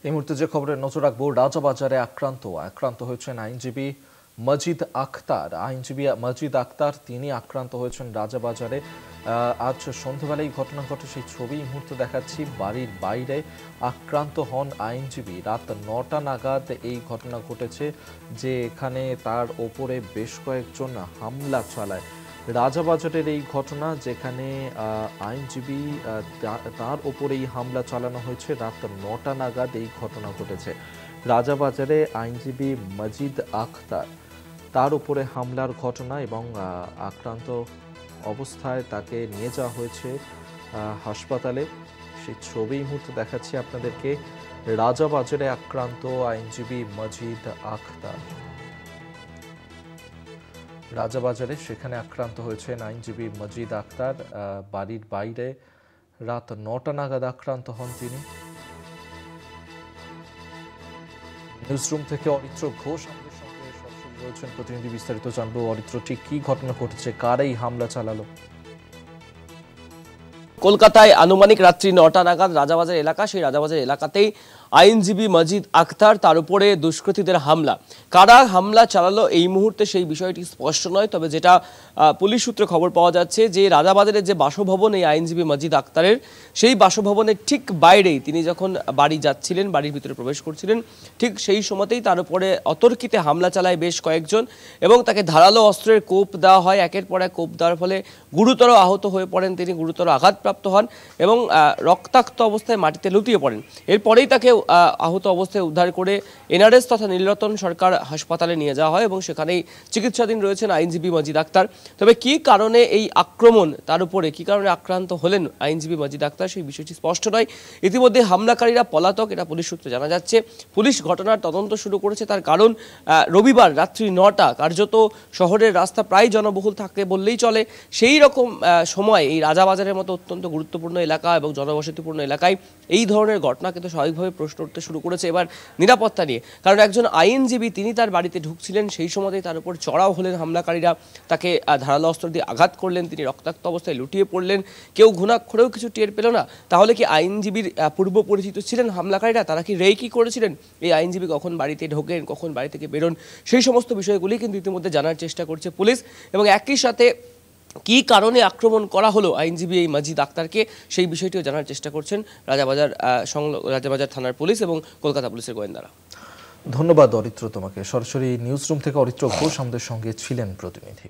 এই মুহূর্তে যে খবরে নজর রাখবো, রাজাবাজারে আক্রান্ত হয়েছেন আইনজীবী মজিদ আখতার। তিনি আক্রান্ত হয়েছেন রাজাবাজারে। আজ সন্ধ্যাবেলায় এই ঘটনা ঘটে, সেই ছবি এই মুহূর্তে দেখাচ্ছি। বাড়ির বাইরে আক্রান্ত হন আইনজীবী। রাত ৯টা নাগাদ এই ঘটনা ঘটেছে, যে এখানে তার ওপরে বেশ কয়েকজন হামলা চালায়। রাজাবাজারের এই ঘটনা, যেখানে আইনজীবী তার ওপরেই হামলা চালানো হয়েছে। রাত ৯টা নাগাদ এই ঘটনা ঘটেছে। রাজাবাজারে আইনজীবী মজিদ আখতার, তার উপরে হামলার ঘটনা, এবং আক্রান্ত অবস্থায় তাকে নিয়ে যাওয়া হয়েছে হাসপাতালে। সেই ছবি এই মুহূর্তে দেখাচ্ছি আপনাদেরকে। রাজাবাজারে আক্রান্ত আইনজীবী মজিদ আখতার। রাজাবাজারে সেখানে আক্রান্ত হয়েছেন আইনজীবী মজিদ আখতার। বাড়ির বাইরে রাত ৯টা নাগাদ আক্রান্ত হন তিনি। নিউজরুম থেকে অরিত্র ঘোষ আমাদের সঙ্গে সরাসরি রয়েছেন প্রতিনিধি। বিস্তারিত জানবো। অরিত্র, ঠিক কি ঘটনা ঘটেছে, কারা এই হামলা চালালো? কলকাতায় আনুমানিক রাত্রি ৯টা নাগাদ রাজাবাজার এলাকা, সেই রাজাবাজার এলাকাতেই আইনজীবী মজিদ আখতার, তার উপরে দুষ্কৃতীদের হামলা। কারা হামলা চালালো এই মুহূর্তে সেই বিষয়টি স্পষ্ট নয়, তবে যেটা পুলিশ সূত্রে খবর পাওয়া যাচ্ছে যে রাজাবাজারের যে বাসভবন এই আইনজীবী মজিদ আখতারের, সেই বাসভবনের ঠিক বাইরেই তিনি যখন বাড়ি যাচ্ছিলেন, বাড়ির ভিতরে প্রবেশ করছিলেন, ঠিক সেই সময়তেই তার উপরে অতর্কিতে হামলা চালায় বেশ কয়েকজন, এবং তাকে ধারালো অস্ত্রের কোপ দেওয়া হয়। একের পর এক কোপ দেওয়ার ফলে গুরুতর আহত হয়ে পড়েন তিনি, গুরুতর আঘাতপ্রাপ্ত হন এবং রক্তাক্ত অবস্থায় মাটিতে লুটিয়ে পড়েন। এরপরেই তাকে আহত অবস্থায় উদ্ধার করে এনআরএস তথা নীলরতন সরকার হাসপাতালে নিয়ে যাওয়া হয়, এবং সেখানেই চিকিৎসাধীন রয়েছেন আইনজীবী মজিদ আখতার। তবে কি কারণে এই আক্রমণ, তার উপরে কি কারণে আক্রান্ত হলেন আইনজীবী মজিদ আখতার, সেই বিষয়টি স্পষ্ট নয়। ইতিমধ্যে হামলাকারীরা পলাতক, এটা পুলিশ সূত্রে জানা যাচ্ছে। পুলিশ ঘটনার তদন্ত শুরু করেছে। তার কারণ, রবিবার রাত্রি ৯টা, কার্যত শহরের রাস্তা প্রায় জনবহুল থাকে বললেই চলে। সেই রকম সময় এই রাজাবাজারের মতো অত্যন্ত গুরুত্বপূর্ণ এলাকা এবং জনবসতিপূর্ণ এলাকায় এই ধরনের ঘটনা কিন্তু স্বাভাবিকভাবে প্রশ্ন উঠতে শুরু করেছে এবার নিরাপত্তা নিয়ে। কারণ একজন আইনজীবী, তিনি তার বাড়িতে ঢুকছিলেন, সেই সময়তেই তার উপর চড়াও হলেন হামলাকারীরা। তাকে ধারালো অস্ত্র দিয়ে আঘাত করলেন, তিনি রক্তাক্ত অবস্থায় লুটিয়ে পড়লেন। কেউ ঘুণাক্ষরেও কিছু টের পেল না। তাহলে কি আইনজীবীর পূর্ব পরিচিত ছিলেন হামলাকারীরা? তারা কি রেকি করেছিলেন? এই আইনজীবী কখন বাড়িতে ঢোকেন, কখন বাড়ি থেকে বেরোন, সেই সমস্ত বিষয়গুলি কিন্তু ইতিমধ্যে জানার চেষ্টা করছে পুলিশ। এবং একই সাথে কি কারণে আক্রমণ করা হলো আইনজীবী এই মজিদ আখতারকে, সেই বিষয়টিও জানার চেষ্টা করছেন রাজাবাজার থানার পুলিশ এবং কলকাতা পুলিশের গোয়েন্দারা। ধন্যবাদ অরিত্র তোমাকে। সরাসরি নিউজরুম থেকে অরিত্র ঘোষ আমাদের সঙ্গে ছিলেন প্রতিনিধি।